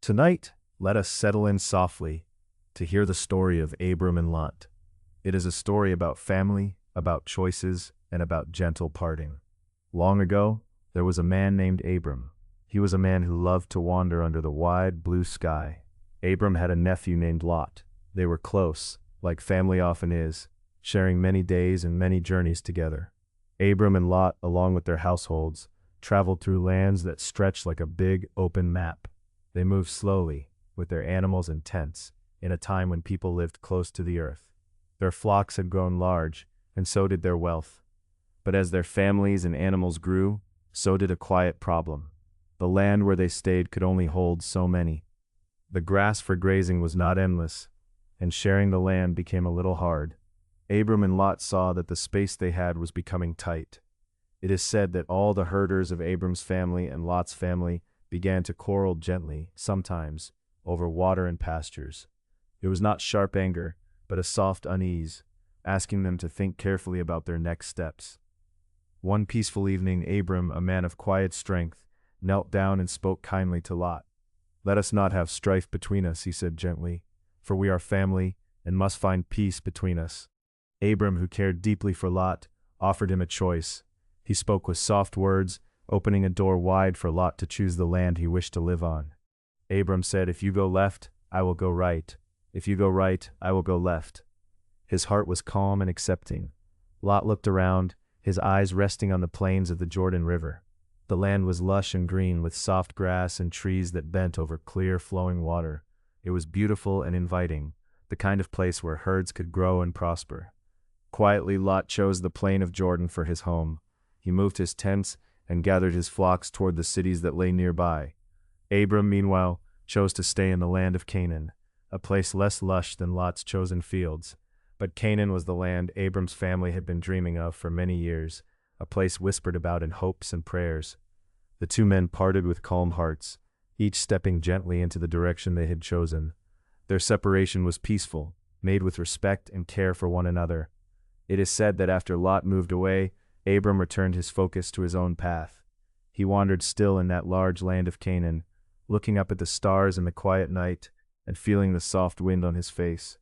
Tonight, let us settle in softly to hear the story of Abram and Lot. It is a story about family, about choices, and about gentle parting. Long ago, there was a man named Abram. He was a man who loved to wander under the wide blue sky. Abram had a nephew named Lot. They were close, like family often is, sharing many days and many journeys together. Abram and Lot, along with their households, traveled through lands that stretched like a big, open map. They moved slowly, with their animals and tents, in a time when people lived close to the earth. Their flocks had grown large, and so did their wealth. But as their families and animals grew, so did a quiet problem. The land where they stayed could only hold so many. The grass for grazing was not endless, and sharing the land became a little hard. Abram and Lot saw that the space they had was becoming tight. It is said that all the herders of Abram's family and Lot's family began to quarrel gently, sometimes, over water and pastures. It was not sharp anger, but a soft unease, asking them to think carefully about their next steps. One peaceful evening, Abram, a man of quiet strength, knelt down and spoke kindly to Lot. "Let us not have strife between us," he said gently, "for we are family and must find peace between us." Abram, who cared deeply for Lot, offered him a choice. He spoke with soft words, opening a door wide for Lot to choose the land he wished to live on. Abram said, "If you go left, I will go right. If you go right, I will go left." His heart was calm and accepting. Lot looked around, his eyes resting on the plains of the Jordan River. The land was lush and green, with soft grass and trees that bent over clear, flowing water. It was beautiful and inviting, the kind of place where herds could grow and prosper. Quietly, Lot chose the plain of Jordan for his home. He moved his tents and gathered his flocks toward the cities that lay nearby. Abram, meanwhile, chose to stay in the land of Canaan, a place less lush than Lot's chosen fields. But Canaan was the land Abram's family had been dreaming of for many years, a place whispered about in hopes and prayers. The two men parted with calm hearts, each stepping gently into the direction they had chosen. Their separation was peaceful, made with respect and care for one another. It is said that after Lot moved away, Abram returned his focus to his own path. He wandered still in that large land of Canaan, looking up at the stars in the quiet night and feeling the soft wind on his face.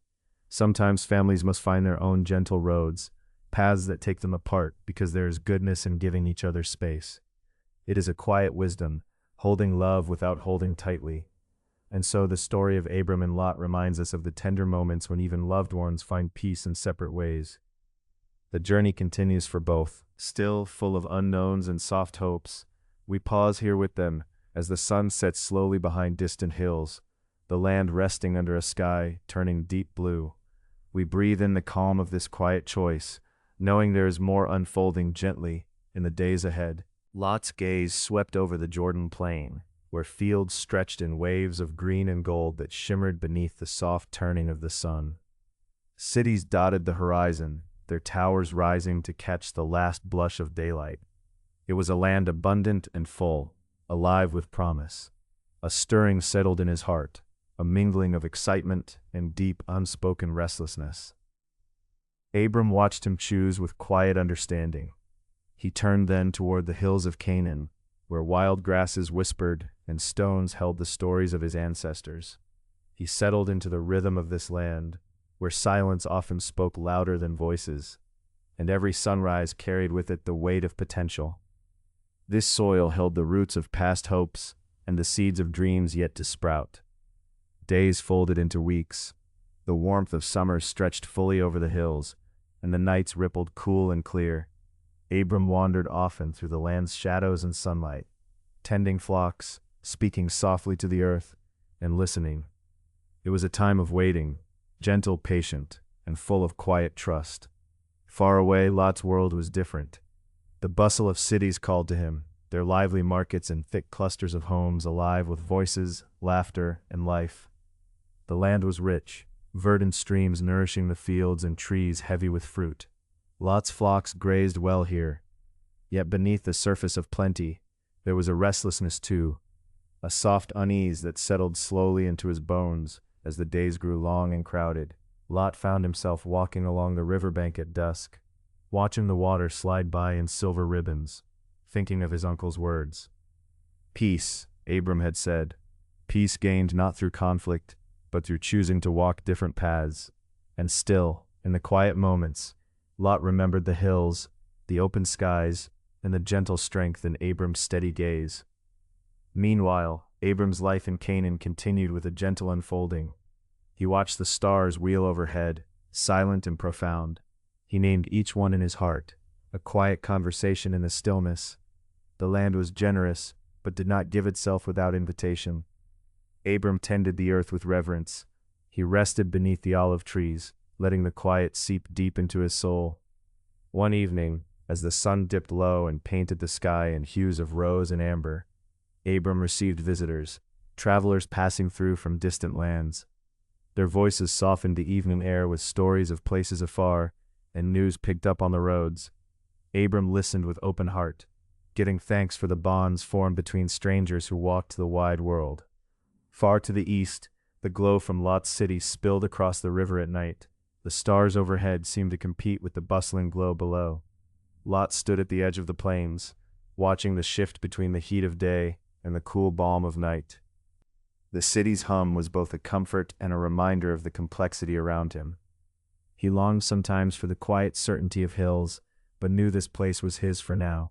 Sometimes families must find their own gentle roads, paths that take them apart because there is goodness in giving each other space. It is a quiet wisdom, holding love without holding tightly. And so the story of Abram and Lot reminds us of the tender moments when even loved ones find peace in separate ways. The journey continues for both, still full of unknowns and soft hopes. We pause here with them as the sun sets slowly behind distant hills, the land resting under a sky turning deep blue. We breathe in the calm of this quiet choice, knowing there is more unfolding gently in the days ahead. Lot's gaze swept over the Jordan plain, where fields stretched in waves of green and gold that shimmered beneath the soft turning of the sun. Cities dotted the horizon, their towers rising to catch the last blush of daylight. It was a land abundant and full, alive with promise. A stirring settled in his heart, a mingling of excitement and deep unspoken restlessness. Abram watched him choose with quiet understanding. He turned then toward the hills of Canaan, where wild grasses whispered and stones held the stories of his ancestors. He settled into the rhythm of this land, where silence often spoke louder than voices, and every sunrise carried with it the weight of potential. This soil held the roots of past hopes and the seeds of dreams yet to sprout. Days folded into weeks. The warmth of summer stretched fully over the hills, and the nights rippled cool and clear. Abram wandered often through the land's shadows and sunlight, tending flocks, speaking softly to the earth, and listening. It was a time of waiting, gentle, patient, and full of quiet trust. Far away, Lot's world was different. The bustle of cities called to him, their lively markets and thick clusters of homes alive with voices, laughter, and life. The land was rich, verdant streams nourishing the fields and trees heavy with fruit. Lot's flocks grazed well here, yet beneath the surface of plenty, there was a restlessness too, a soft unease that settled slowly into his bones as the days grew long and crowded. Lot found himself walking along the riverbank at dusk, watching the water slide by in silver ribbons, thinking of his uncle's words. "Peace," Abram had said. Peace gained not through conflict, but through choosing to walk different paths. And still, in the quiet moments, Lot remembered the hills, the open skies, and the gentle strength in Abram's steady gaze. Meanwhile, Abram's life in Canaan continued with a gentle unfolding. He watched the stars wheel overhead, silent and profound. He named each one in his heart, a quiet conversation in the stillness. The land was generous, but did not give itself without invitation. Abram tended the earth with reverence. He rested beneath the olive trees, letting the quiet seep deep into his soul. One evening, as the sun dipped low and painted the sky in hues of rose and amber, Abram received visitors, travelers passing through from distant lands. Their voices softened the evening air with stories of places afar and news picked up on the roads. Abram listened with open heart, giving thanks for the bonds formed between strangers who walked the wide world. Far to the east, the glow from Lot's city spilled across the river at night. The stars overhead seemed to compete with the bustling glow below. Lot stood at the edge of the plains, watching the shift between the heat of day and the cool balm of night. The city's hum was both a comfort and a reminder of the complexity around him. He longed sometimes for the quiet certainty of hills, but knew this place was his for now.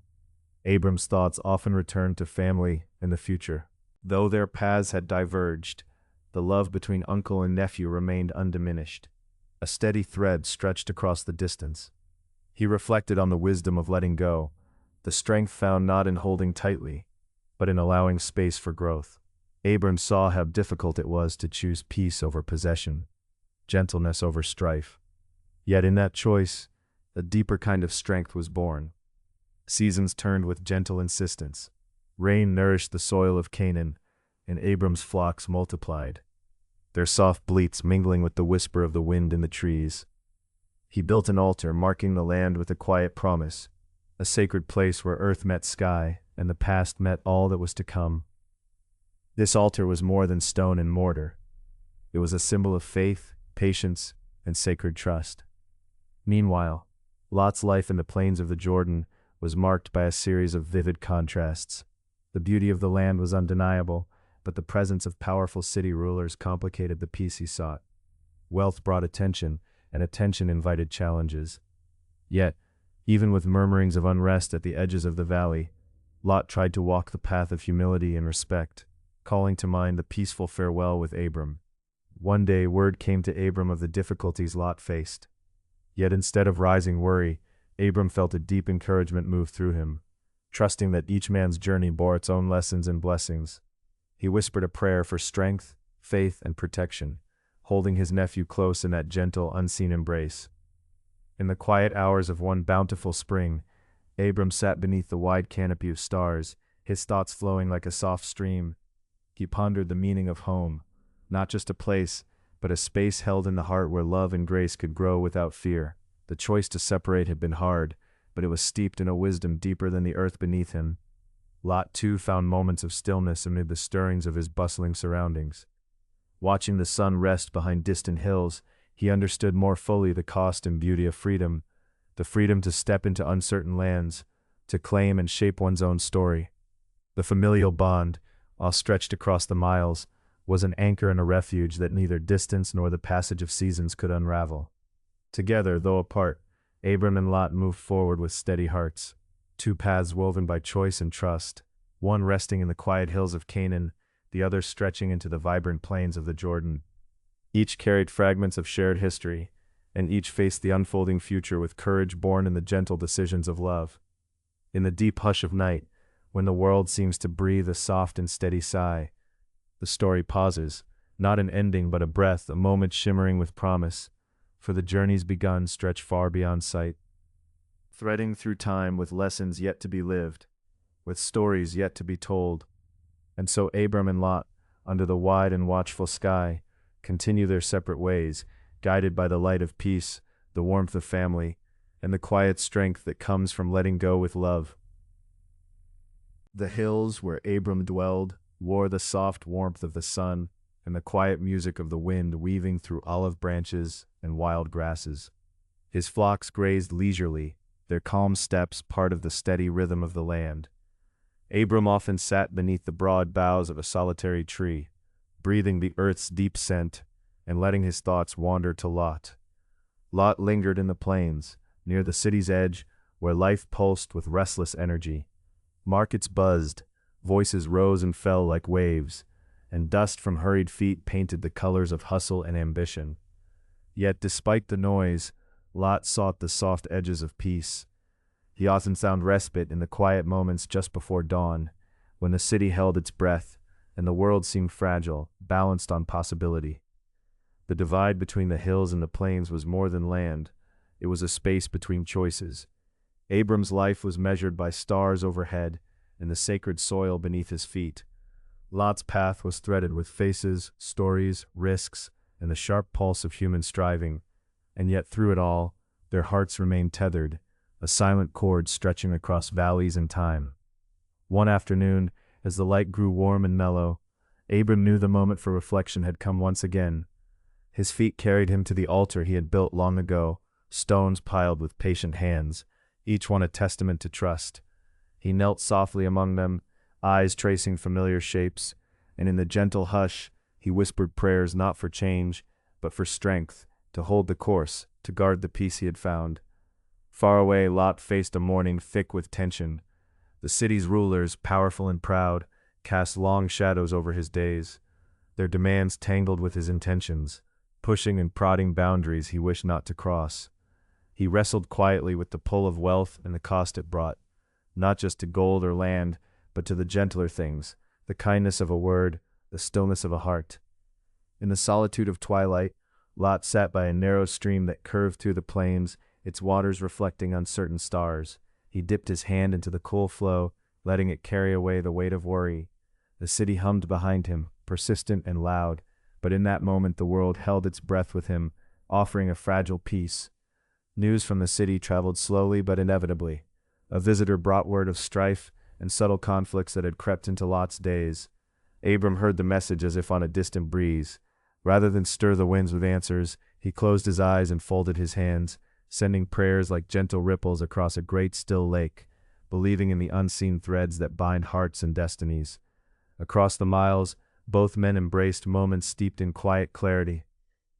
Abram's thoughts often returned to family and the future. Though their paths had diverged, the love between uncle and nephew remained undiminished. A steady thread stretched across the distance. He reflected on the wisdom of letting go, the strength found not in holding tightly, but in allowing space for growth. Abram saw how difficult it was to choose peace over possession, gentleness over strife. Yet in that choice, a deeper kind of strength was born. Seasons turned with gentle insistence. Rain nourished the soil of Canaan, and Abram's flocks multiplied, their soft bleats mingling with the whisper of the wind in the trees. He built an altar marking the land with a quiet promise, a sacred place where earth met sky and the past met all that was to come. This altar was more than stone and mortar. It was a symbol of faith, patience, and sacred trust. Meanwhile, Lot's life in the plains of the Jordan was marked by a series of vivid contrasts. The beauty of the land was undeniable, but the presence of powerful city rulers complicated the peace he sought. Wealth brought attention, and attention invited challenges. Yet, even with murmurings of unrest at the edges of the valley, Lot tried to walk the path of humility and respect, calling to mind the peaceful farewell with Abram. One day word came to Abram of the difficulties Lot faced. Yet instead of rising worry, Abram felt a deep encouragement move through him, trusting that each man's journey bore its own lessons and blessings. He whispered a prayer for strength, faith, and protection, holding his nephew close in that gentle, unseen embrace. In the quiet hours of one bountiful spring, Abram sat beneath the wide canopy of stars, his thoughts flowing like a soft stream. He pondered the meaning of home, not just a place, but a space held in the heart where love and grace could grow without fear. The choice to separate had been hard, but it was steeped in a wisdom deeper than the earth beneath him. Lot too found moments of stillness amid the stirrings of his bustling surroundings. Watching the sun rest behind distant hills, he understood more fully the cost and beauty of freedom, the freedom to step into uncertain lands, to claim and shape one's own story. The familial bond, while stretched across the miles, was an anchor and a refuge that neither distance nor the passage of seasons could unravel. Together, though apart, Abram and Lot moved forward with steady hearts, two paths woven by choice and trust, one resting in the quiet hills of Canaan, the other stretching into the vibrant plains of the Jordan. Each carried fragments of shared history, and each faced the unfolding future with courage born in the gentle decisions of love. In the deep hush of night, when the world seems to breathe a soft and steady sigh, the story pauses, not an ending but a breath, a moment shimmering with promise, for the journeys begun stretch far beyond sight. Threading through time with lessons yet to be lived, with stories yet to be told. And so Abram and Lot, under the wide and watchful sky, continue their separate ways, guided by the light of peace, the warmth of family, and the quiet strength that comes from letting go with love. The hills where Abram dwelled wore the soft warmth of the sun and the quiet music of the wind weaving through olive branches and wild grasses. His flocks grazed leisurely, their calm steps part of the steady rhythm of the land. Abram often sat beneath the broad boughs of a solitary tree, breathing the earth's deep scent and letting his thoughts wander to Lot. Lot lingered in the plains, near the city's edge, where life pulsed with restless energy. Markets buzzed, voices rose and fell like waves, and dust from hurried feet painted the colors of hustle and ambition. Yet despite the noise, Lot sought the soft edges of peace. He often found respite in the quiet moments just before dawn, when the city held its breath and the world seemed fragile, balanced on possibility. The divide between the hills and the plains was more than land. It was a space between choices. Abram's life was measured by stars overhead and the sacred soil beneath his feet. Lot's path was threaded with faces, stories, risks, and the sharp pulse of human striving. And yet through it all, their hearts remained tethered, a silent cord stretching across valleys and time. One afternoon, as the light grew warm and mellow, Abram knew the moment for reflection had come once again. His feet carried him to the altar he had built long ago, stones piled with patient hands, each one a testament to trust. He knelt softly among them, eyes tracing familiar shapes, and in the gentle hush, he whispered prayers not for change, but for strength, to hold the course, to guard the peace he had found. Far away, Lot faced a morning thick with tension. The city's rulers, powerful and proud, cast long shadows over his days, their demands tangled with his intentions, pushing and prodding boundaries he wished not to cross. He wrestled quietly with the pull of wealth and the cost it brought, not just to gold or land, but to the gentler things, the kindness of a word, the stillness of a heart. In the solitude of twilight, Lot sat by a narrow stream that curved through the plains, its waters reflecting uncertain stars. He dipped his hand into the cool flow, letting it carry away the weight of worry. The city hummed behind him, persistent and loud, but in that moment the world held its breath with him, offering a fragile peace. News from the city traveled slowly but inevitably. A visitor brought word of strife and subtle conflicts that had crept into Lot's days. Abram heard the message as if on a distant breeze. Rather than stir the winds with answers, he closed his eyes and folded his hands, sending prayers like gentle ripples across a great still lake, believing in the unseen threads that bind hearts and destinies. Across the miles, both men embraced moments steeped in quiet clarity.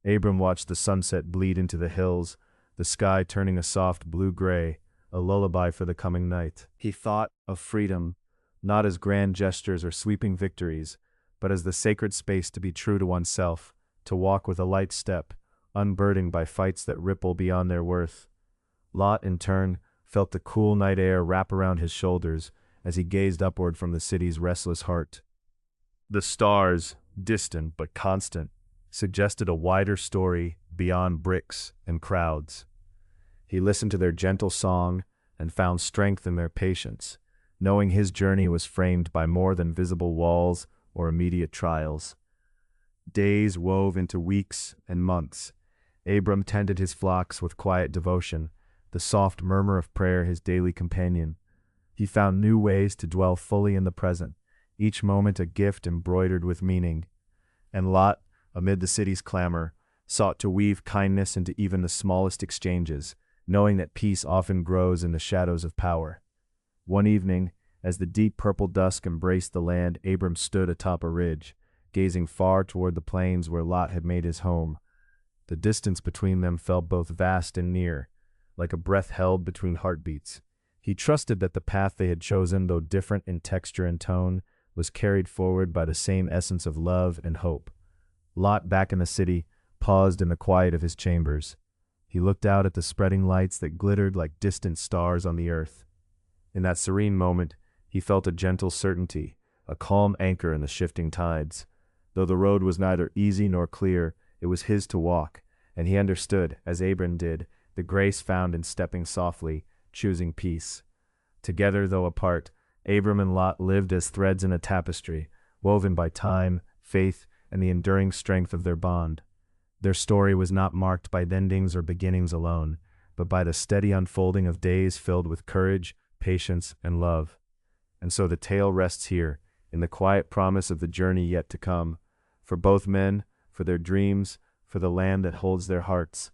Abram watched the sunset bleed into the hills, the sky turning a soft blue-gray, a lullaby for the coming night. He thought of freedom, not as grand gestures or sweeping victories, but as the sacred space to be true to oneself, to walk with a light step, unburdened by fights that ripple beyond their worth. Lot, in turn, felt the cool night air wrap around his shoulders as he gazed upward from the city's restless heart. The stars, distant but constant, suggested a wider story beyond bricks and crowds. He listened to their gentle song and found strength in their patience, knowing his journey was framed by more than visible walls or immediate trials. Days wove into weeks and months. Abram tended his flocks with quiet devotion, the soft murmur of prayer his daily companion. He found new ways to dwell fully in the present, each moment a gift embroidered with meaning. And Lot, amid the city's clamor, sought to weave kindness into even the smallest exchanges, knowing that peace often grows in the shadows of power. One evening, as the deep purple dusk embraced the land, Abram stood atop a ridge, gazing far toward the plains where Lot had made his home. The distance between them felt both vast and near, like a breath held between heartbeats. He trusted that the path they had chosen, though different in texture and tone, was carried forward by the same essence of love and hope. Lot, back in the city, paused in the quiet of his chambers. He looked out at the spreading lights that glittered like distant stars on the earth. In that serene moment, he felt a gentle certainty, a calm anchor in the shifting tides. Though the road was neither easy nor clear, it was his to walk, and he understood, as Abram did, the grace found in stepping softly, choosing peace. Together, though apart, Abram and Lot lived as threads in a tapestry, woven by time, faith, and the enduring strength of their bond. Their story was not marked by endings or beginnings alone, but by the steady unfolding of days filled with courage, patience, and love. And so the tale rests here, in the quiet promise of the journey yet to come, for both men, for their dreams, for the land that holds their hearts.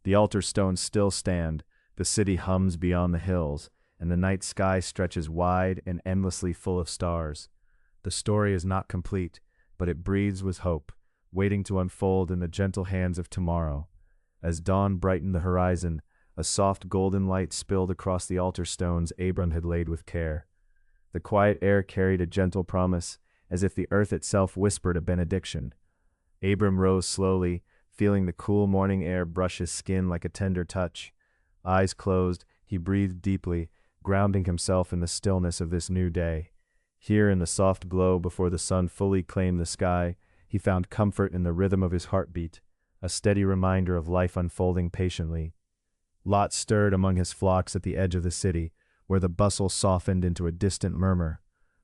The altar stones still stand, the city hums beyond the hills, and the night sky stretches wide and endlessly full of stars. The story is not complete, but it breathes with hope, waiting to unfold in the gentle hands of tomorrow. As dawn brightened the horizon, a soft golden light spilled across the altar stones Abram had laid with care. The quiet air carried a gentle promise, as if the earth itself whispered a benediction. Abram rose slowly, feeling the cool morning air brush his skin like a tender touch. Eyes closed, he breathed deeply, grounding himself in the stillness of this new day. Here in the soft glow before the sun fully claimed the sky, he found comfort in the rhythm of his heartbeat, a steady reminder of life unfolding patiently. Lot stirred among his flocks at the edge of the city, where the bustle softened into a distant murmur.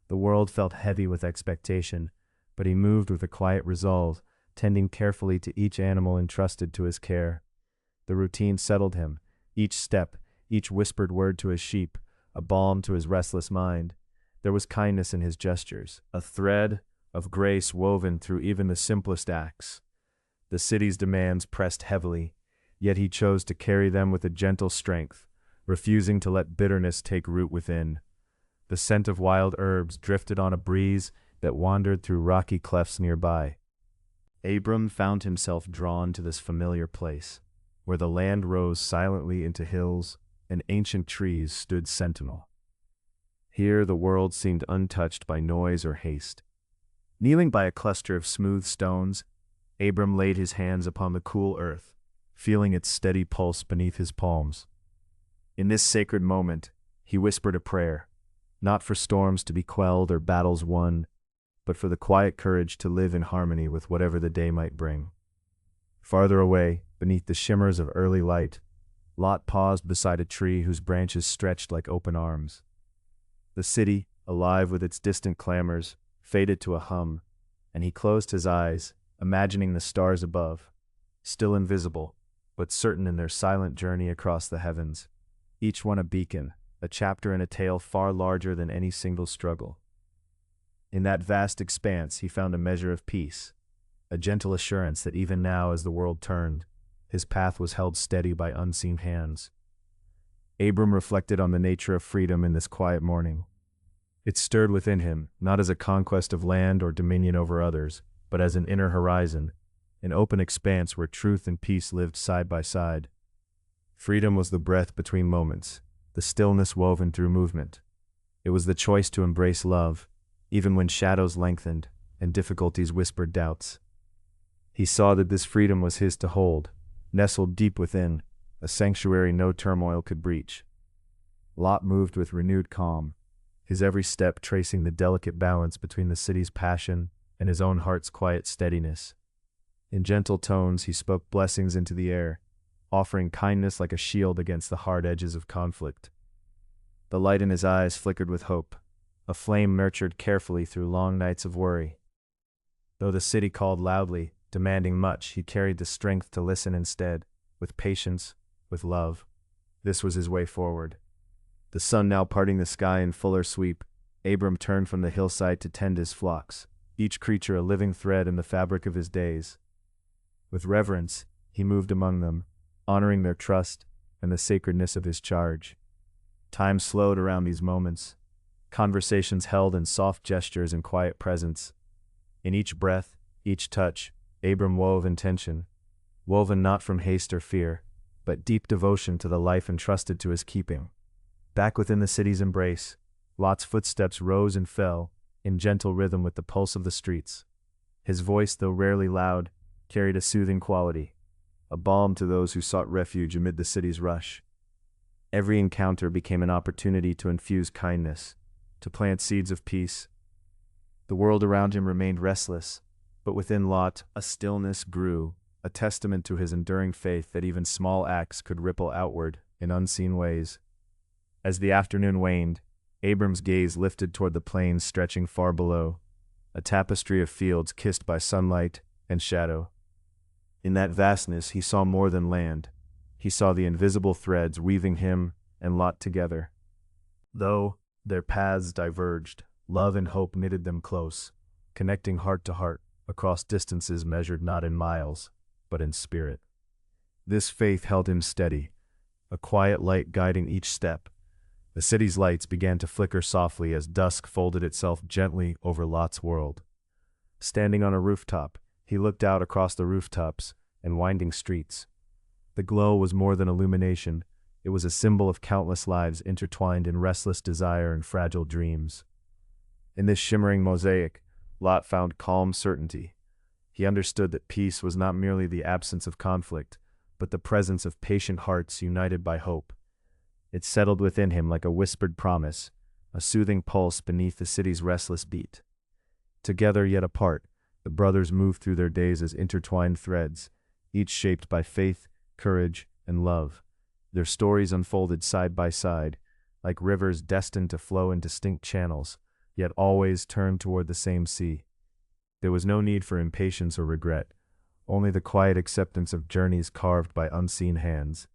The world felt heavy with expectation, but he moved with a quiet resolve, tending carefully to each animal entrusted to his care. The routine settled him, each step, each whispered word to his sheep, a balm to his restless mind. There was kindness in his gestures, a thread of grace woven through even the simplest acts. The city's demands pressed heavily, yet he chose to carry them with a gentle strength, refusing to let bitterness take root within. The scent of wild herbs drifted on a breeze that wandered through rocky clefts nearby. Abram found himself drawn to this familiar place, where the land rose silently into hills and ancient trees stood sentinel. Here the world seemed untouched by noise or haste. Kneeling by a cluster of smooth stones, Abram laid his hands upon the cool earth, feeling its steady pulse beneath his palms. In this sacred moment, he whispered a prayer, not for storms to be quelled or battles won, but for the quiet courage to live in harmony with whatever the day might bring. Farther away, beneath the shimmers of early light, Lot paused beside a tree whose branches stretched like open arms. The city, alive with its distant clamors, faded to a hum, and he closed his eyes, imagining the stars above, still invisible, but certain in their silent journey across the heavens, each one a beacon, a chapter in a tale far larger than any single struggle. In that vast expanse he found a measure of peace, a gentle assurance that even now as the world turned, his path was held steady by unseen hands. Abram reflected on the nature of freedom in this quiet morning. It stirred within him, not as a conquest of land or dominion over others, but as an inner horizon, an open expanse where truth and peace lived side by side. Freedom was the breath between moments, the stillness woven through movement. It was the choice to embrace love, even when shadows lengthened and difficulties whispered doubts. He saw that this freedom was his to hold, nestled deep within, a sanctuary no turmoil could breach. Lot moved with renewed calm, his every step tracing the delicate balance between the city's passion and his own heart's quiet steadiness. In gentle tones he spoke blessings into the air, offering kindness like a shield against the hard edges of conflict. The light in his eyes flickered with hope, a flame nurtured carefully through long nights of worry. Though the city called loudly, demanding much, he carried the strength to listen instead, with patience, with love. This was his way forward. The sun now parting the sky in fuller sweep, Abram turned from the hillside to tend his flocks, each creature a living thread in the fabric of his days. With reverence, he moved among them, honoring their trust and the sacredness of his charge. Time slowed around these moments, conversations held in soft gestures and quiet presence. In each breath, each touch, Abram wove intention, woven not from haste or fear, but deep devotion to the life entrusted to his keeping. Back within the city's embrace, Lot's footsteps rose and fell, in gentle rhythm with the pulse of the streets. His voice, though rarely loud, carried a soothing quality, a balm to those who sought refuge amid the city's rush. Every encounter became an opportunity to infuse kindness, to plant seeds of peace. The world around him remained restless, but within Lot a stillness grew, a testament to his enduring faith that even small acts could ripple outward in unseen ways. As the afternoon waned, Abram's gaze lifted toward the plains stretching far below, a tapestry of fields kissed by sunlight and shadow. In that vastness he saw more than land. He saw the invisible threads weaving him and Lot together. Though their paths diverged, love and hope knitted them close, connecting heart to heart across distances measured not in miles, but in spirit. This faith held him steady, a quiet light guiding each step. The city's lights began to flicker softly as dusk folded itself gently over Lot's world. Standing on a rooftop, he looked out across the rooftops and winding streets. The glow was more than illumination. It was a symbol of countless lives intertwined in restless desire and fragile dreams. In this shimmering mosaic, Lot found calm certainty. He understood that peace was not merely the absence of conflict, but the presence of patient hearts united by hope. It settled within him like a whispered promise, a soothing pulse beneath the city's restless beat. Together yet apart, the brothers moved through their days as intertwined threads, each shaped by faith, courage, and love. Their stories unfolded side by side, like rivers destined to flow in distinct channels, yet always turned toward the same sea. There was no need for impatience or regret, only the quiet acceptance of journeys carved by unseen hands.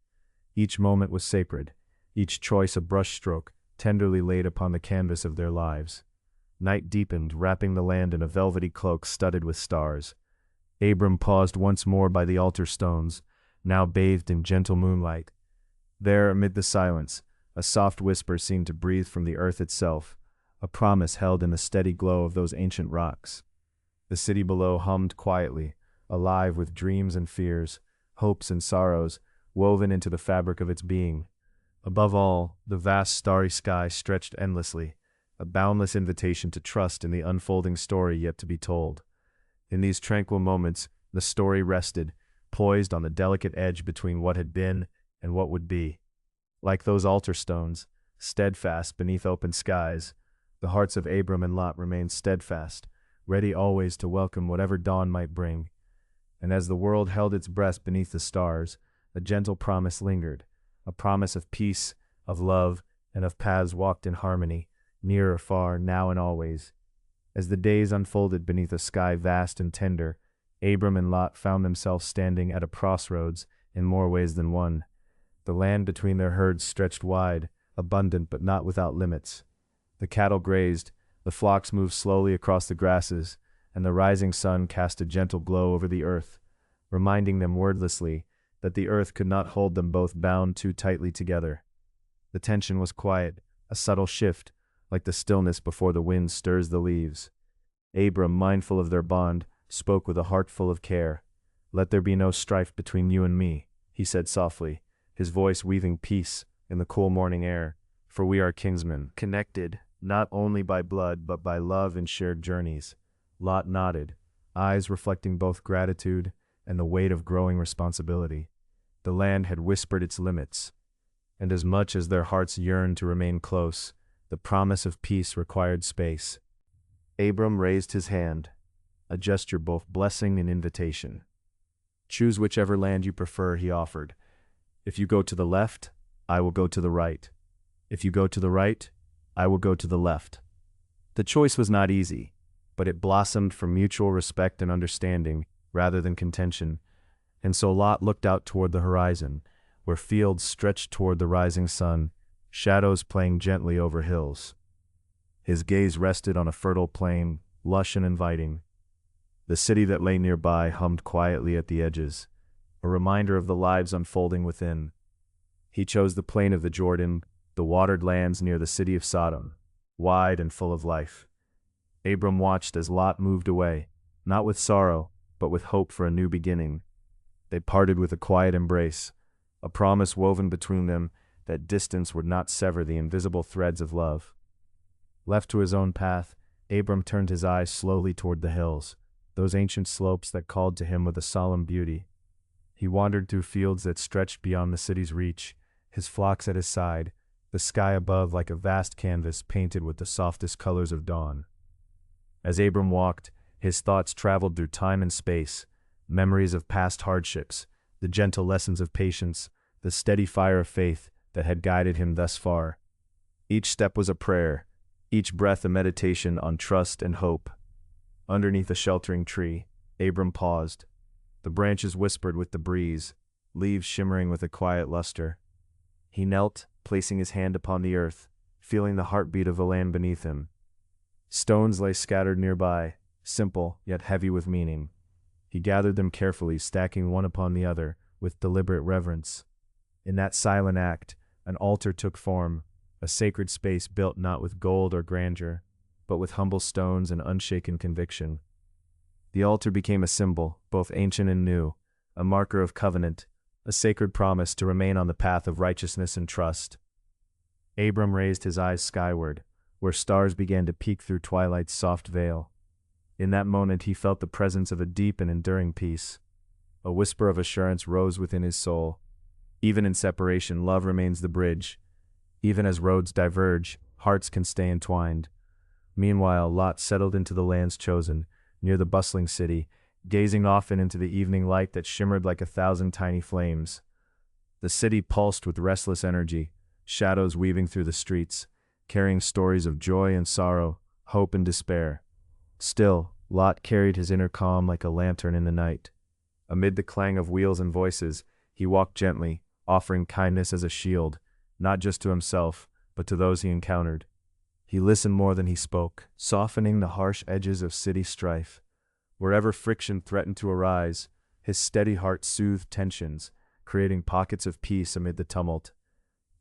Each moment was sacred, each choice a brushstroke tenderly laid upon the canvas of their lives. Night deepened, wrapping the land in a velvety cloak studded with stars. Abram paused once more by the altar stones, now bathed in gentle moonlight. There, amid the silence, a soft whisper seemed to breathe from the earth itself, a promise held in the steady glow of those ancient rocks. The city below hummed quietly, alive with dreams and fears, hopes and sorrows, woven into the fabric of its being. Above all, the vast starry sky stretched endlessly, a boundless invitation to trust in the unfolding story yet to be told. In these tranquil moments, the story rested, poised on the delicate edge between what had been and what would be. Like those altar stones, steadfast beneath open skies, the hearts of Abram and Lot remained steadfast, ready always to welcome whatever dawn might bring. And as the world held its breath beneath the stars, a gentle promise lingered, a promise of peace, of love, and of paths walked in harmony, near or far, now and always. As the days unfolded beneath a sky vast and tender, Abram and Lot found themselves standing at a crossroads in more ways than one. The land between their herds stretched wide, abundant but not without limits. The cattle grazed, the flocks moved slowly across the grasses, and the rising sun cast a gentle glow over the earth, reminding them wordlessly that the earth could not hold them both bound too tightly together. The tension was quiet, a subtle shift, like the stillness before the wind stirs the leaves. Abram, mindful of their bond, spoke with a heart full of care. "Let there be no strife between you and me," he said softly, his voice weaving peace in the cool morning air, "for we are kinsmen, connected, not only by blood but by love and shared journeys." Lot nodded, eyes reflecting both gratitude and the weight of growing responsibility. The land had whispered its limits, and as much as their hearts yearned to remain close, the promise of peace required space. Abram raised his hand, a gesture both blessing and invitation. "Choose whichever land you prefer," he offered. "If you go to the left, I will go to the right. If you go to the right, I will go to the left." The choice was not easy, but it blossomed from mutual respect and understanding rather than contention, and so Lot looked out toward the horizon, where fields stretched toward the rising sun, shadows playing gently over hills. His gaze rested on a fertile plain, lush and inviting. The city that lay nearby hummed quietly at the edges, a reminder of the lives unfolding within. He chose the plain of the Jordan, the watered lands near the city of Sodom, wide and full of life. Abram watched as Lot moved away, not with sorrow, but with hope for a new beginning. They parted with a quiet embrace, a promise woven between them that distance would not sever the invisible threads of love. Left to his own path, Abram turned his eyes slowly toward the hills, those ancient slopes that called to him with a solemn beauty. He wandered through fields that stretched beyond the city's reach, his flocks at his side, the sky above like a vast canvas painted with the softest colors of dawn. As Abram walked, his thoughts traveled through time and space, memories of past hardships, the gentle lessons of patience, the steady fire of faith that had guided him thus far. Each step was a prayer, each breath a meditation on trust and hope. Underneath a sheltering tree, Abram paused. The branches whispered with the breeze, leaves shimmering with a quiet luster. He knelt, placing his hand upon the earth, feeling the heartbeat of the land beneath him. Stones lay scattered nearby, simple yet heavy with meaning. He gathered them carefully, stacking one upon the other, with deliberate reverence. In that silent act, an altar took form, a sacred space built not with gold or grandeur, but with humble stones and unshaken conviction. The altar became a symbol, both ancient and new, a marker of covenant, a sacred promise to remain on the path of righteousness and trust. Abram raised his eyes skyward, where stars began to peek through twilight's soft veil. In that moment he felt the presence of a deep and enduring peace. A whisper of assurance rose within his soul. Even in separation, love remains the bridge. Even as roads diverge, hearts can stay entwined. Meanwhile, Lot settled into the lands chosen, near the bustling city, gazing often into the evening light that shimmered like 1,000 tiny flames. The city pulsed with restless energy, shadows weaving through the streets, carrying stories of joy and sorrow, hope and despair. Still, Lot carried his inner calm like a lantern in the night. Amid the clang of wheels and voices, he walked gently, offering kindness as a shield, not just to himself, but to those he encountered. He listened more than he spoke, softening the harsh edges of city strife. Wherever friction threatened to arise, his steady heart soothed tensions, creating pockets of peace amid the tumult.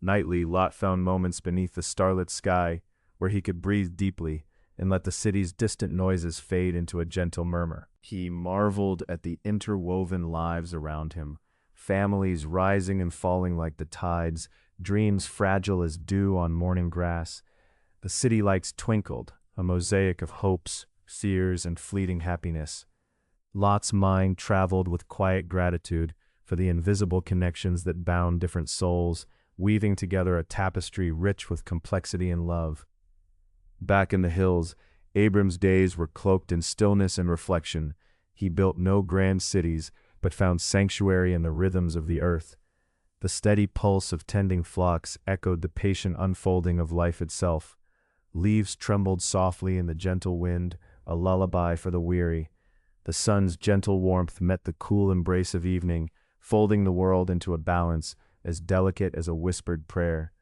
Nightly, Lot found moments beneath the starlit sky where he could breathe deeply and let the city's distant noises fade into a gentle murmur. He marveled at the interwoven lives around him, families rising and falling like the tides, dreams fragile as dew on morning grass. The city lights twinkled, a mosaic of hopes, fears, and fleeting happiness. Lot's mind traveled with quiet gratitude for the invisible connections that bound different souls, weaving together a tapestry rich with complexity and love. Back in the hills, Abram's days were cloaked in stillness and reflection. He built no grand cities, but found sanctuary in the rhythms of the earth. The steady pulse of tending flocks echoed the patient unfolding of life itself. Leaves trembled softly in the gentle wind, a lullaby for the weary. The sun's gentle warmth met the cool embrace of evening, folding the world into a balance as delicate as a whispered prayer.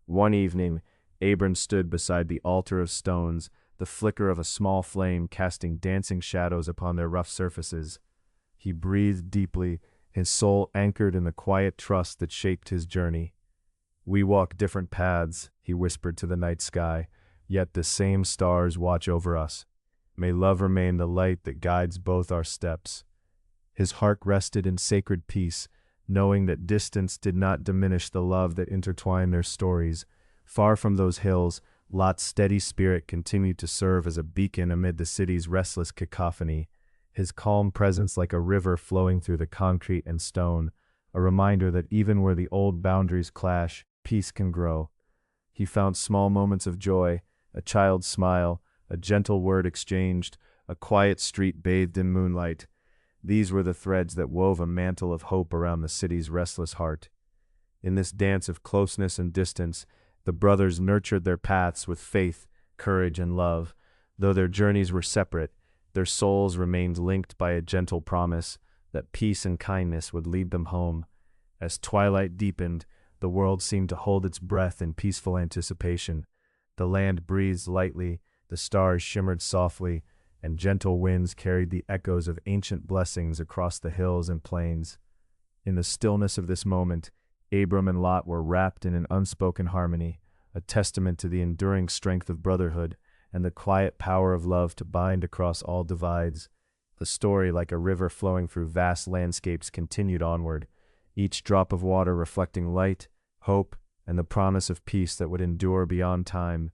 One evening, Abram stood beside the altar of stones, the flicker of a small flame casting dancing shadows upon their rough surfaces. He breathed deeply, his soul anchored in the quiet trust that shaped his journey. "We walk different paths," he whispered to the night sky, "yet the same stars watch over us. May love remain the light that guides both our steps." His heart rested in sacred peace, knowing that distance did not diminish the love that intertwined their stories. Far from those hills, Lot's steady spirit continued to serve as a beacon amid the city's restless cacophony, his calm presence like a river flowing through the concrete and stone, a reminder that even where the old boundaries clash, peace can grow. He found small moments of joy, a child's smile, a gentle word exchanged, a quiet street bathed in moonlight. These were the threads that wove a mantle of hope around the city's restless heart. In this dance of closeness and distance, the brothers nurtured their paths with faith, courage, and love. Though their journeys were separate, their souls remained linked by a gentle promise that peace and kindness would lead them home. As twilight deepened, the world seemed to hold its breath in peaceful anticipation. The land breathed lightly, the stars shimmered softly, and gentle winds carried the echoes of ancient blessings across the hills and plains. In the stillness of this moment, Abram and Lot were wrapped in an unspoken harmony, a testament to the enduring strength of brotherhood and the quiet power of love to bind across all divides. The story, like a river flowing through vast landscapes, continued onward, each drop of water reflecting light, hope, and the promise of peace that would endure beyond time.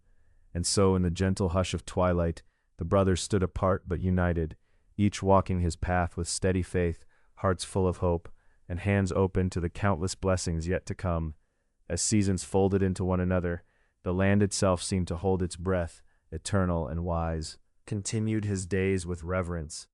And so, in the gentle hush of twilight, the brothers stood apart but united, each walking his path with steady faith, hearts full of hope, and hands open to the countless blessings yet to come. As seasons folded into one another, the land itself seemed to hold its breath, eternal and wise. Continued his days with reverence.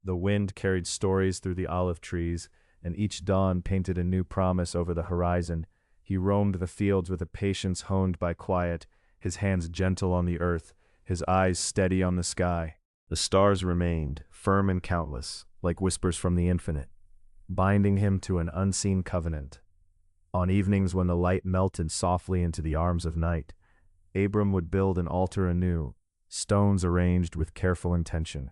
The wind carried stories through the olive trees, and each dawn painted a new promise over the horizon. He roamed the fields with a patience honed by quiet, his hands gentle on the earth, his eyes steady on the sky. The stars remained, firm and countless, like whispers from the infinite, binding him to an unseen covenant. On evenings when the light melted softly into the arms of night, Abram would build an altar anew, stones arranged with careful intention.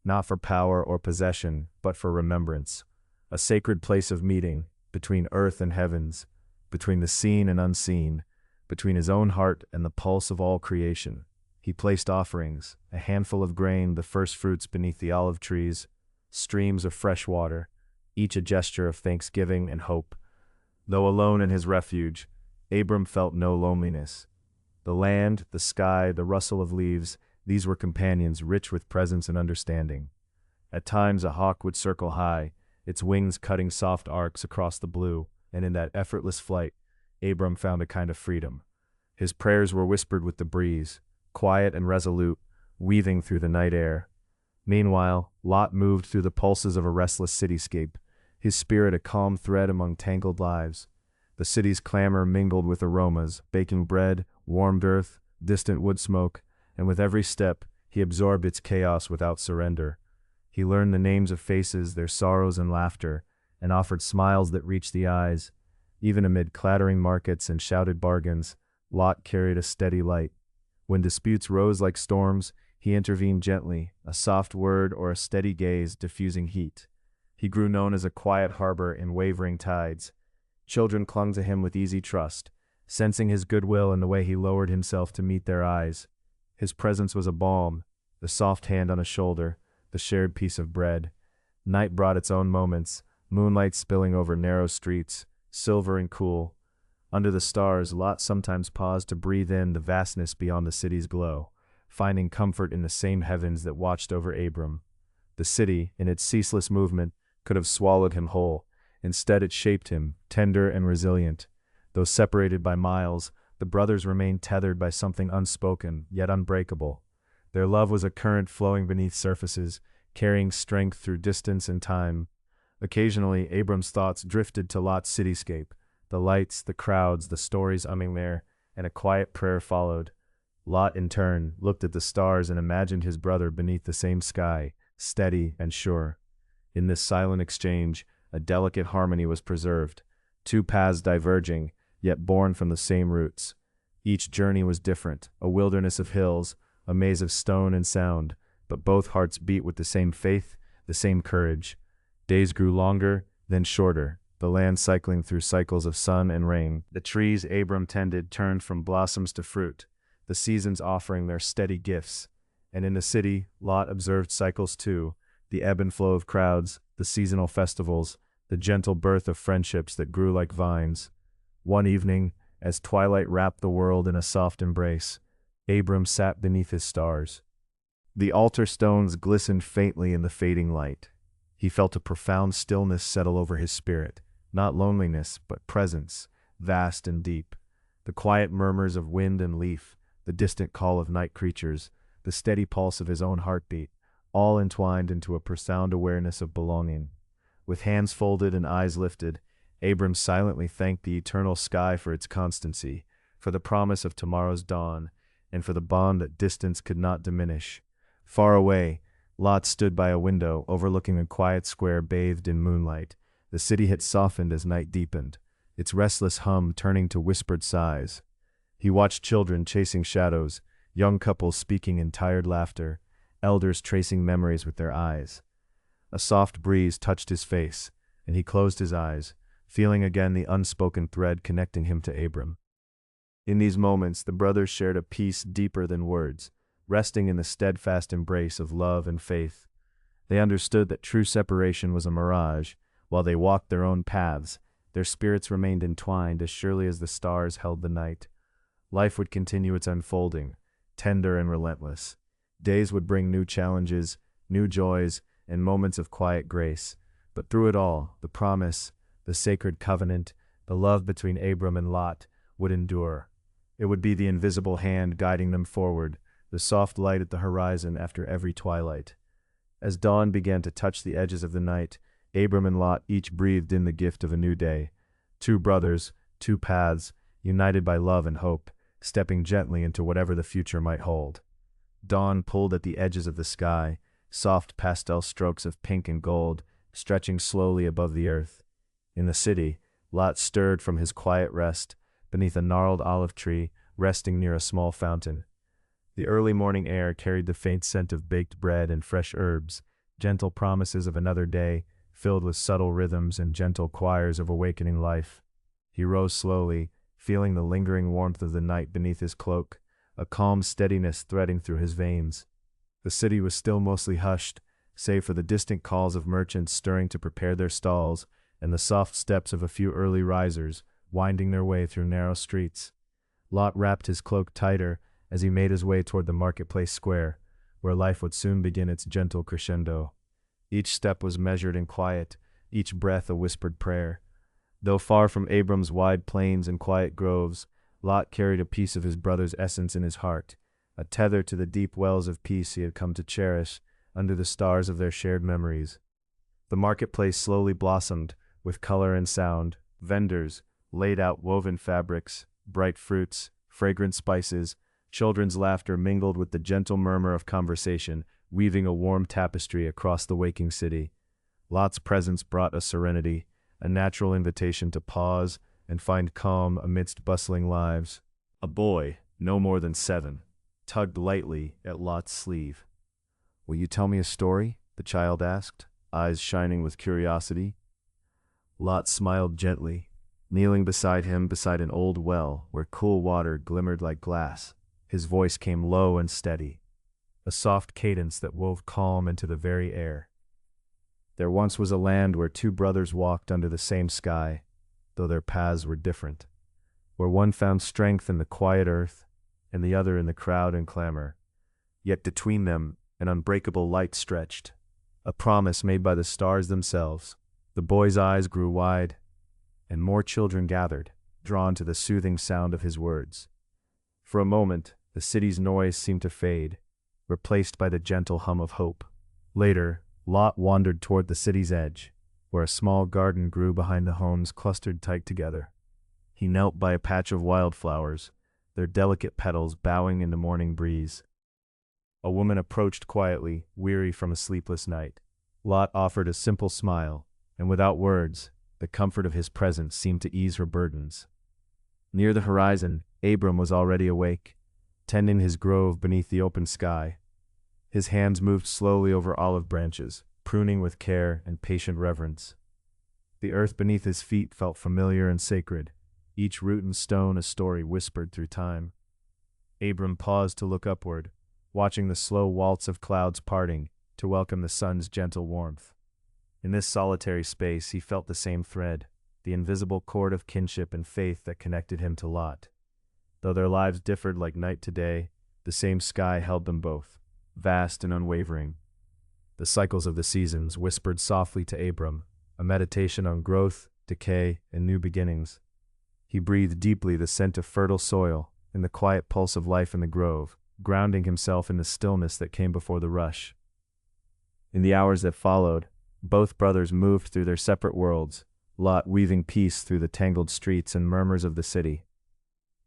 Not for power or possession, but for remembrance. A sacred place of meeting, between earth and heavens, between the seen and unseen, between his own heart and the pulse of all creation. He placed offerings, a handful of grain, the first fruits beneath the olive trees, streams of fresh water, each a gesture of thanksgiving and hope. Though alone in his refuge, Abram felt no loneliness. The land, the sky, the rustle of leaves, these were companions rich with presence and understanding. At times a hawk would circle high, its wings cutting soft arcs across the blue, and in that effortless flight, Abram found a kind of freedom. His prayers were whispered with the breeze, quiet and resolute, weaving through the night air. Meanwhile, Lot moved through the pulses of a restless cityscape, his spirit a calm thread among tangled lives. The city's clamor mingled with aromas, baking bread, warmed earth, distant wood smoke, and with every step, he absorbed its chaos without surrender. He learned the names of faces, their sorrows and laughter, and offered smiles that reached the eyes. Even amid clattering markets and shouted bargains, Lot carried a steady light. When disputes rose like storms, he intervened gently, a soft word or a steady gaze diffusing heat. He grew known as a quiet harbor in wavering tides. Children clung to him with easy trust, sensing his goodwill in the way he lowered himself to meet their eyes. His presence was a balm, the soft hand on a shoulder, the shared piece of bread. Night brought its own moments, moonlight spilling over narrow streets, silver and cool. Under the stars, Lot sometimes paused to breathe in the vastness beyond the city's glow, finding comfort in the same heavens that watched over Abram. The city, in its ceaseless movement, could have swallowed him whole. Instead, it shaped him, tender and resilient. Though separated by miles, the brothers remained tethered by something unspoken, yet unbreakable. Their love was a current flowing beneath surfaces, carrying strength through distance and time. Occasionally, Abram's thoughts drifted to Lot's cityscape, the lights, the crowds, the stories humming there, and a quiet prayer followed. Lot, in turn, looked at the stars and imagined his brother beneath the same sky, steady and sure. In this silent exchange, a delicate harmony was preserved, two paths diverging, yet born from the same roots. Each journey was different, a wilderness of hills, a maze of stone and sound, but both hearts beat with the same faith, the same courage. Days grew longer, then shorter, the land cycling through cycles of sun and rain. The trees Abram tended turned from blossoms to fruit, the seasons offering their steady gifts. And in the city, Lot observed cycles too, the ebb and flow of crowds, the seasonal festivals, the gentle birth of friendships that grew like vines. One evening, as twilight wrapped the world in a soft embrace, Abram sat beneath his stars. The altar stones glistened faintly in the fading light. He felt a profound stillness settle over his spirit, not loneliness, but presence, vast and deep. The quiet murmurs of wind and leaf, the distant call of night creatures, the steady pulse of his own heartbeat, all entwined into a profound awareness of belonging. With hands folded and eyes lifted, Abram silently thanked the eternal sky for its constancy, for the promise of tomorrow's dawn, and for the bond that distance could not diminish. Far away, Lot stood by a window overlooking a quiet square bathed in moonlight. The city had softened as night deepened, its restless hum turning to whispered sighs. He watched children chasing shadows, young couples speaking in tired laughter, elders tracing memories with their eyes. A soft breeze touched his face, and he closed his eyes, feeling again the unspoken thread connecting him to Abram. In these moments, the brothers shared a peace deeper than words, resting in the steadfast embrace of love and faith. They understood that true separation was a mirage. While they walked their own paths, their spirits remained entwined as surely as the stars held the night. Life would continue its unfolding, tender and relentless. Days would bring new challenges, new joys, and moments of quiet grace. But through it all, the promise, the sacred covenant, the love between Abram and Lot would endure. It would be the invisible hand guiding them forward, the soft light at the horizon after every twilight. As dawn began to touch the edges of the night, Abram and Lot each breathed in the gift of a new day. Two brothers, two paths, united by love and hope, stepping gently into whatever the future might hold. Dawn pulled at the edges of the sky, soft pastel strokes of pink and gold, stretching slowly above the earth. In the city, Lot stirred from his quiet rest, beneath a gnarled olive tree, resting near a small fountain. The early morning air carried the faint scent of baked bread and fresh herbs, gentle promises of another day, filled with subtle rhythms and gentle choirs of awakening life. He rose slowly, feeling the lingering warmth of the night beneath his cloak, a calm steadiness threading through his veins. The city was still mostly hushed, save for the distant calls of merchants stirring to prepare their stalls, and the soft steps of a few early risers, winding their way through narrow streets. Lot wrapped his cloak tighter as he made his way toward the marketplace square, where life would soon begin its gentle crescendo. Each step was measured and quiet, each breath a whispered prayer. Though far from Abram's wide plains and quiet groves, Lot carried a piece of his brother's essence in his heart, a tether to the deep wells of peace he had come to cherish under the stars of their shared memories. The marketplace slowly blossomed, with color and sound. Vendors laid out woven fabrics, bright fruits, fragrant spices. Children's laughter mingled with the gentle murmur of conversation, weaving a warm tapestry across the waking city. Lot's presence brought a serenity, a natural invitation to pause and find calm amidst bustling lives. A boy, no more than 7, tugged lightly at Lot's sleeve. "Will you tell me a story?" the child asked, eyes shining with curiosity. Lot smiled gently, kneeling beside him beside an old well where cool water glimmered like glass. His voice came low and steady, a soft cadence that wove calm into the very air. "There once was a land where 2 brothers walked under the same sky, though their paths were different, where one found strength in the quiet earth, and the other in the crowd and clamor. Yet between them an unbreakable light stretched, a promise made by the stars themselves." The boy's eyes grew wide, and more children gathered, drawn to the soothing sound of his words. For a moment, the city's noise seemed to fade, replaced by the gentle hum of hope. Later, Lot wandered toward the city's edge, where a small garden grew behind the homes clustered tight together. He knelt by a patch of wildflowers, their delicate petals bowing in the morning breeze. A woman approached quietly, weary from a sleepless night. Lot offered a simple smile, and without words, the comfort of his presence seemed to ease her burdens. Near the horizon, Abram was already awake, tending his grove beneath the open sky. His hands moved slowly over olive branches, pruning with care and patient reverence. The earth beneath his feet felt familiar and sacred, each root and stone a story whispered through time. Abram paused to look upward, watching the slow waltz of clouds parting to welcome the sun's gentle warmth. In this solitary space he felt the same thread, the invisible cord of kinship and faith that connected him to Lot. Though their lives differed like night to day, the same sky held them both, vast and unwavering. The cycles of the seasons whispered softly to Abram, a meditation on growth, decay, and new beginnings. He breathed deeply the scent of fertile soil and the quiet pulse of life in the grove, grounding himself in the stillness that came before the rush. In the hours that followed, both brothers moved through their separate worlds, Lot weaving peace through the tangled streets and murmurs of the city,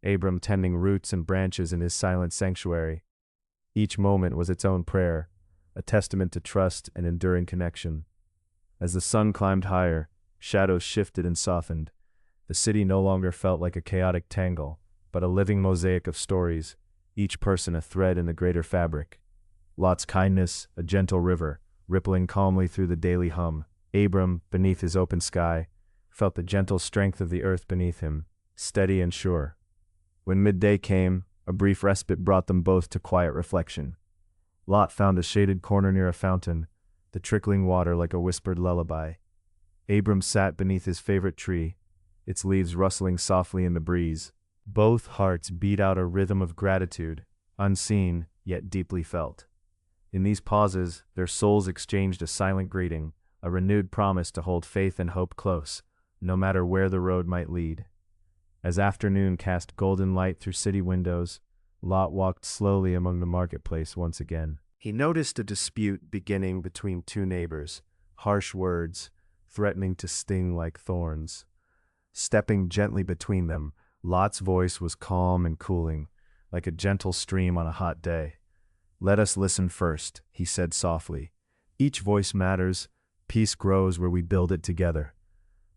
Abram tending roots and branches in his silent sanctuary. Each moment was its own prayer, a testament to trust and enduring connection. As the sun climbed higher, shadows shifted and softened. The city no longer felt like a chaotic tangle, but a living mosaic of stories, each person a thread in the greater fabric. Lot's kindness, a gentle river, rippling calmly through the daily hum. Abram, beneath his open sky, felt the gentle strength of the earth beneath him, steady and sure. When midday came, a brief respite brought them both to quiet reflection. Lot found a shaded corner near a fountain, the trickling water like a whispered lullaby. Abram sat beneath his favorite tree, its leaves rustling softly in the breeze. Both hearts beat out a rhythm of gratitude, unseen yet deeply felt. In these pauses, their souls exchanged a silent greeting, a renewed promise to hold faith and hope close, no matter where the road might lead. As afternoon cast golden light through city windows, Lot walked slowly among the marketplace once again. He noticed a dispute beginning between 2 neighbors, harsh words, threatening to sting like thorns. Stepping gently between them, Lot's voice was calm and cooling, like a gentle stream on a hot day. "Let us listen first," he said softly. "Each voice matters. Peace grows where we build it together."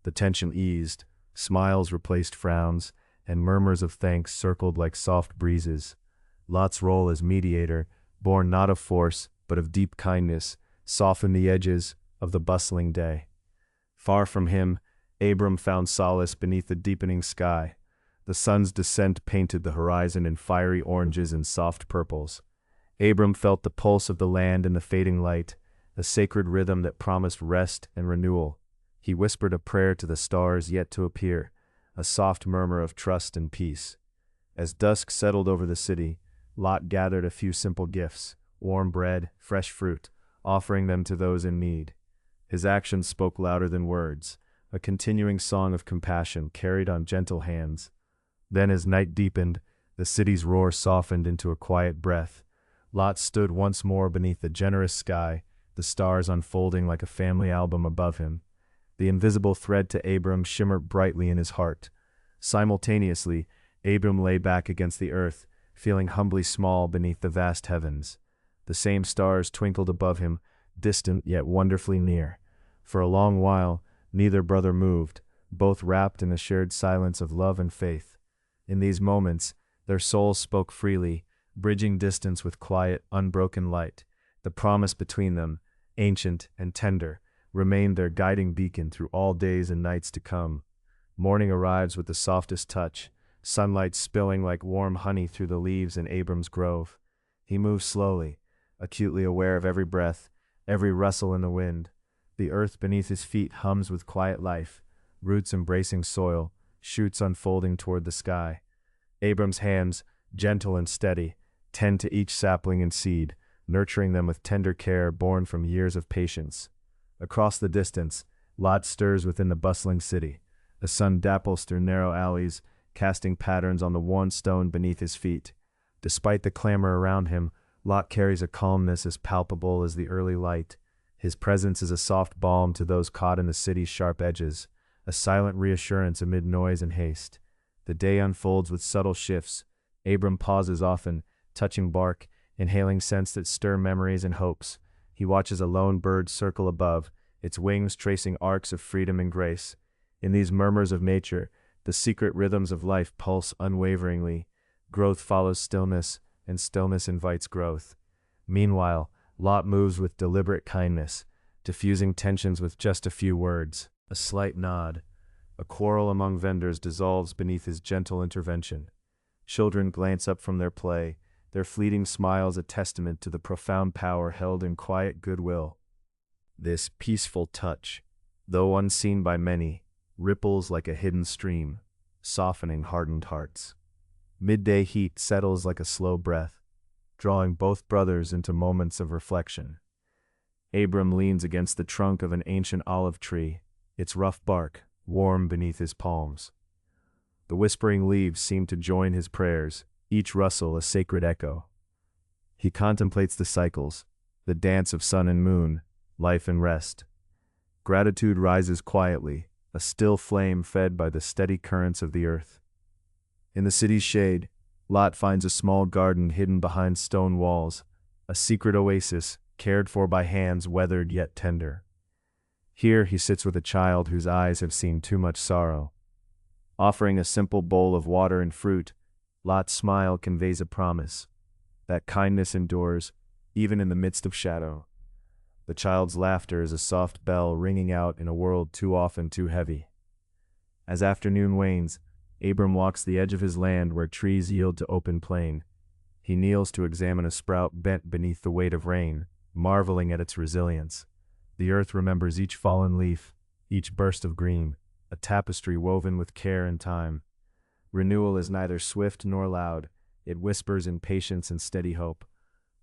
The tension eased, smiles replaced frowns, and murmurs of thanks circled like soft breezes. Lot's role as mediator, born not of force, but of deep kindness, softened the edges of the bustling day. Far from him, Abram found solace beneath the deepening sky. The sun's descent painted the horizon in fiery oranges and soft purples. Abram felt the pulse of the land in the fading light, a sacred rhythm that promised rest and renewal. He whispered a prayer to the stars yet to appear, a soft murmur of trust and peace. As dusk settled over the city, Lot gathered a few simple gifts, warm bread, fresh fruit, offering them to those in need. His actions spoke louder than words, a continuing song of compassion carried on gentle hands. Then as night deepened, the city's roar softened into a quiet breath. Lot stood once more beneath the generous sky, the stars unfolding like a family album above him. The invisible thread to Abram shimmered brightly in his heart. Simultaneously, Abram lay back against the earth, feeling humbly small beneath the vast heavens. The same stars twinkled above him, distant yet wonderfully near. For a long while, neither brother moved, both wrapped in a shared silence of love and faith. In these moments, their souls spoke freely, bridging distance with quiet, unbroken light. The promise between them, ancient and tender, remained their guiding beacon through all days and nights to come. Morning arrives with the softest touch, sunlight spilling like warm honey through the leaves in Abram's grove. He moves slowly, acutely aware of every breath, every rustle in the wind. The earth beneath his feet hums with quiet life, roots embracing soil, shoots unfolding toward the sky. Abram's hands, gentle and steady, tend to each sapling and seed, nurturing them with tender care born from years of patience. Across the distance, Lot stirs within the bustling city. The sun dapples through narrow alleys, casting patterns on the worn stone beneath his feet. Despite the clamor around him, Lot carries a calmness as palpable as the early light. His presence is a soft balm to those caught in the city's sharp edges, a silent reassurance amid noise and haste. The day unfolds with subtle shifts. Abram pauses often, touching bark, inhaling scents that stir memories and hopes. He watches a lone bird circle above, its wings tracing arcs of freedom and grace. In these murmurs of nature, the secret rhythms of life pulse unwaveringly. Growth follows stillness, and stillness invites growth. Meanwhile, Lot moves with deliberate kindness, diffusing tensions with just a few words. A slight nod. A quarrel among vendors dissolves beneath his gentle intervention. Children glance up from their play, their fleeting smiles a testament to the profound power held in quiet goodwill. This peaceful touch, though unseen by many, ripples like a hidden stream, softening hardened hearts. Midday heat settles like a slow breath, drawing both brothers into moments of reflection. Abram leans against the trunk of an ancient olive tree, its rough bark warm beneath his palms. The whispering leaves seem to join his prayers, each rustle a sacred echo. He contemplates the cycles, the dance of sun and moon, life and rest. Gratitude rises quietly, a still flame fed by the steady currents of the earth. In the city's shade, Lot finds a small garden hidden behind stone walls, a secret oasis cared for by hands weathered yet tender. Here he sits with a child whose eyes have seen too much sorrow. Offering a simple bowl of water and fruit, Lot's smile conveys a promise that kindness endures, even in the midst of shadow. The child's laughter is a soft bell ringing out in a world too often too heavy. As afternoon wanes, Abram walks the edge of his land where trees yield to open plain. He kneels to examine a sprout bent beneath the weight of rain, marveling at its resilience. The earth remembers each fallen leaf, each burst of green, a tapestry woven with care and time. Renewal is neither swift nor loud, it whispers in patience and steady hope.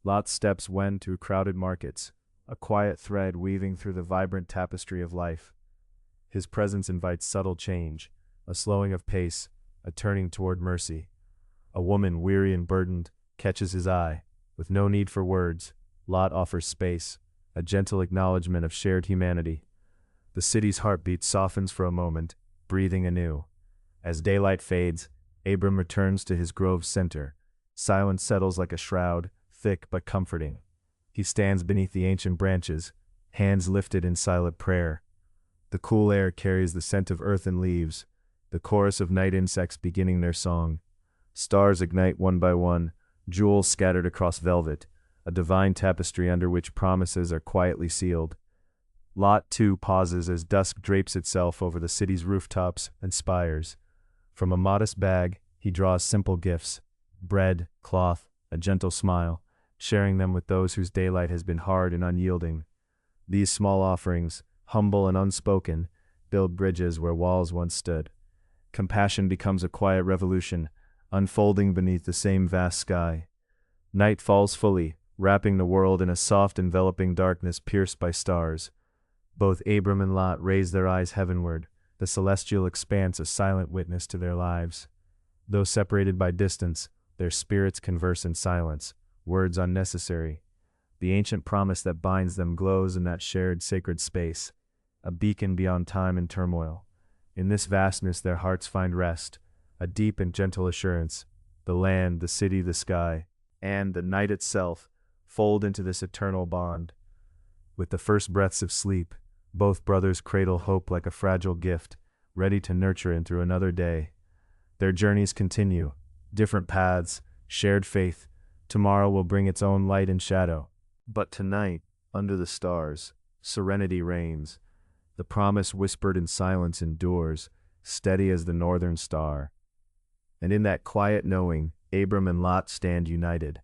Lot steps wend through crowded markets, a quiet thread weaving through the vibrant tapestry of life. His presence invites subtle change, a slowing of pace, a turning toward mercy. A woman, weary and burdened, catches his eye. With no need for words, Lot offers space, a gentle acknowledgement of shared humanity. The city's heartbeat softens for a moment, breathing anew. As daylight fades, Abram returns to his grove's center. Silence settles like a shroud, thick but comforting. He stands beneath the ancient branches, hands lifted in silent prayer. The cool air carries the scent of earth and leaves, the chorus of night insects beginning their song. Stars ignite one by one, jewels scattered across velvet, a divine tapestry under which promises are quietly sealed. Lot, too, pauses as dusk drapes itself over the city's rooftops and spires. From a modest bag, he draws simple gifts: bread, cloth, a gentle smile, sharing them with those whose daylight has been hard and unyielding. These small offerings, humble and unspoken, build bridges where walls once stood. Compassion becomes a quiet revolution, unfolding beneath the same vast sky. Night falls fully, wrapping the world in a soft enveloping darkness pierced by stars. Both Abram and Lot raise their eyes heavenward, the celestial expanse a silent witness to their lives. Though separated by distance, their spirits converse in silence, words unnecessary. The ancient promise that binds them glows in that shared sacred space, a beacon beyond time and turmoil. In this vastness their hearts find rest, a deep and gentle assurance. The land, the city, the sky, and the night itself fold into this eternal bond. With the first breaths of sleep, both brothers cradle hope like a fragile gift, ready to nurture it through another day. Their journeys continue, different paths, shared faith. Tomorrow will bring its own light and shadow. But tonight, under the stars, serenity reigns. The promise whispered in silence endures, steady as the northern star. And in that quiet knowing, Abram and Lot stand united,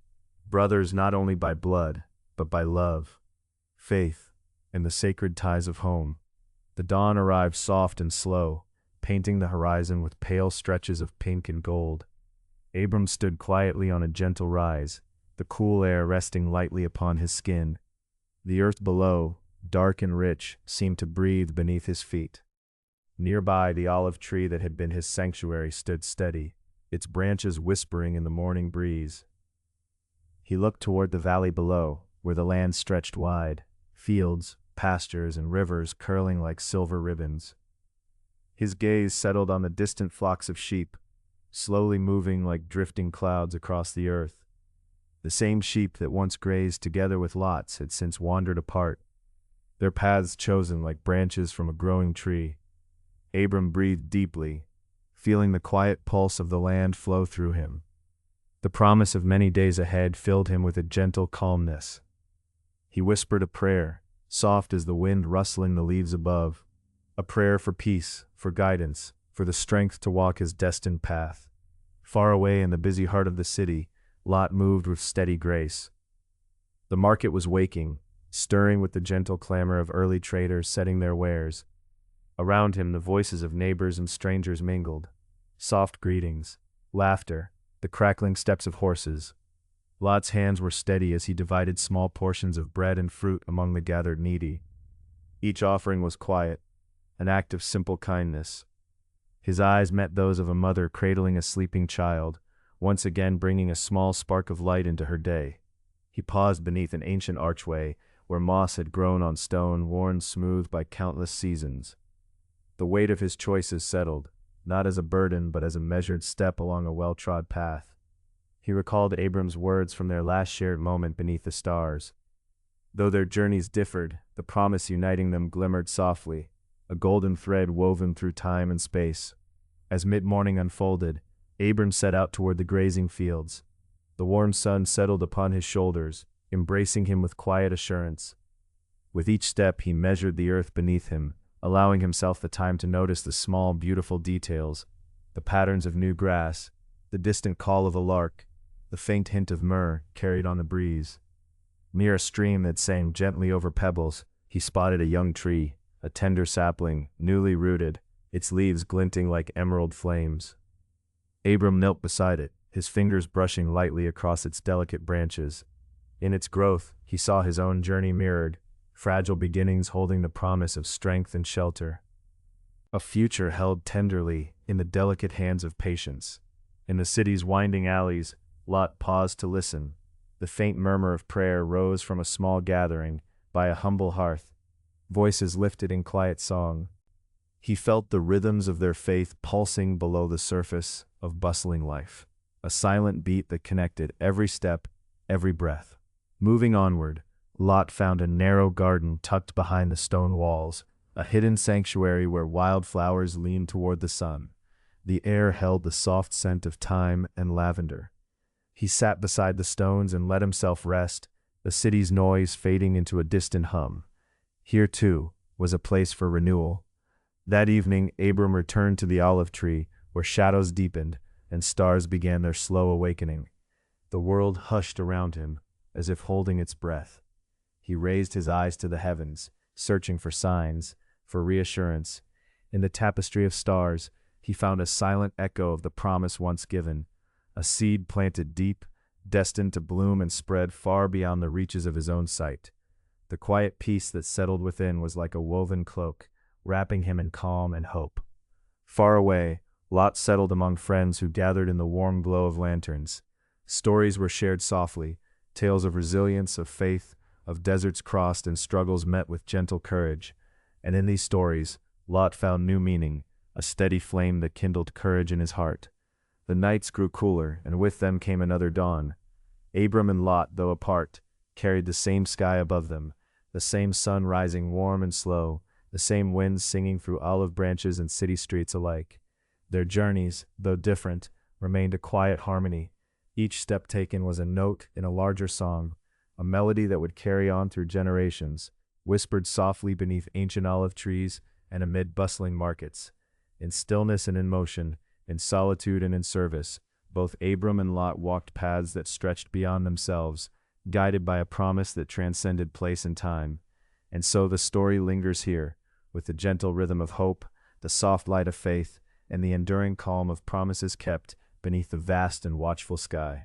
brothers not only by blood, but by love, faith, and the sacred ties of home. The dawn arrives soft and slow, painting the horizon with pale stretches of pink and gold. Abram stood quietly on a gentle rise, the cool air resting lightly upon his skin. The earth below, dark and rich, seemed to breathe beneath his feet. Nearby, the olive tree that had been his sanctuary stood steady, its branches whispering in the morning breeze. He looked toward the valley below, where the land stretched wide, fields, pastures, and rivers curling like silver ribbons. His gaze settled on the distant flocks of sheep, slowly moving like drifting clouds across the earth. The same sheep that once grazed together with Lot's had since wandered apart, their paths chosen like branches from a growing tree. Abram breathed deeply, feeling the quiet pulse of the land flow through him. The promise of many days ahead filled him with a gentle calmness. He whispered a prayer, soft as the wind rustling the leaves above, a prayer for peace, for guidance, for the strength to walk his destined path. Far away in the busy heart of the city, Lot moved with steady grace. The market was waking, stirring with the gentle clamor of early traders setting their wares. Around him the voices of neighbors and strangers mingled. Soft greetings, laughter, the crackling steps of horses. Lot's hands were steady as he divided small portions of bread and fruit among the gathered needy. Each offering was quiet, an act of simple kindness. His eyes met those of a mother cradling a sleeping child, once again bringing a small spark of light into her day. He paused beneath an ancient archway, where moss had grown on stone worn smooth by countless seasons. The weight of his choices settled, not as a burden but as a measured step along a well-trod path. He recalled Abram's words from their last shared moment beneath the stars. Though their journeys differed, the promise uniting them glimmered softly, a golden thread woven through time and space. As mid-morning unfolded, Abram set out toward the grazing fields. The warm sun settled upon his shoulders, embracing him with quiet assurance. With each step he measured the earth beneath him, allowing himself the time to notice the small, beautiful details, the patterns of new grass, the distant call of a lark, the faint hint of myrrh carried on the breeze. Near a stream that sang gently over pebbles, he spotted a young tree, a tender sapling, newly rooted, its leaves glinting like emerald flames. Abram knelt beside it, his fingers brushing lightly across its delicate branches. In its growth, he saw his own journey mirrored, fragile beginnings holding the promise of strength and shelter. A future held tenderly in the delicate hands of patience. In the city's winding alleys, Lot paused to listen. The faint murmur of prayer rose from a small gathering by a humble hearth, voices lifted in quiet song. He felt the rhythms of their faith pulsing below the surface of bustling life, a silent beat that connected every step, every breath. Moving onward, Lot found a narrow garden tucked behind the stone walls, a hidden sanctuary where wildflowers leaned toward the sun. The air held the soft scent of thyme and lavender. He sat beside the stones and let himself rest, the city's noise fading into a distant hum. Here, too, was a place for renewal. That evening, Abram returned to the olive tree, where shadows deepened and stars began their slow awakening. The world hushed around him, as if holding its breath. He raised his eyes to the heavens, searching for signs, for reassurance. In the tapestry of stars, he found a silent echo of the promise once given, a seed planted deep, destined to bloom and spread far beyond the reaches of his own sight. The quiet peace that settled within was like a woven cloak, wrapping him in calm and hope. Far away, Lot settled among friends who gathered in the warm glow of lanterns. Stories were shared softly, tales of resilience, of faith, of deserts crossed and struggles met with gentle courage. And in these stories, Lot found new meaning, a steady flame that kindled courage in his heart. The nights grew cooler, and with them came another dawn. Abram and Lot, though apart, carried the same sky above them, the same sun rising warm and slow, the same winds singing through olive branches and city streets alike. Their journeys, though different, remained a quiet harmony. Each step taken was a note in a larger song, a melody that would carry on through generations, whispered softly beneath ancient olive trees and amid bustling markets. In stillness and in motion, in solitude and in service, both Abram and Lot walked paths that stretched beyond themselves, guided by a promise that transcended place and time. And so the story lingers here, with the gentle rhythm of hope, the soft light of faith, and the enduring calm of promises kept beneath the vast and watchful sky.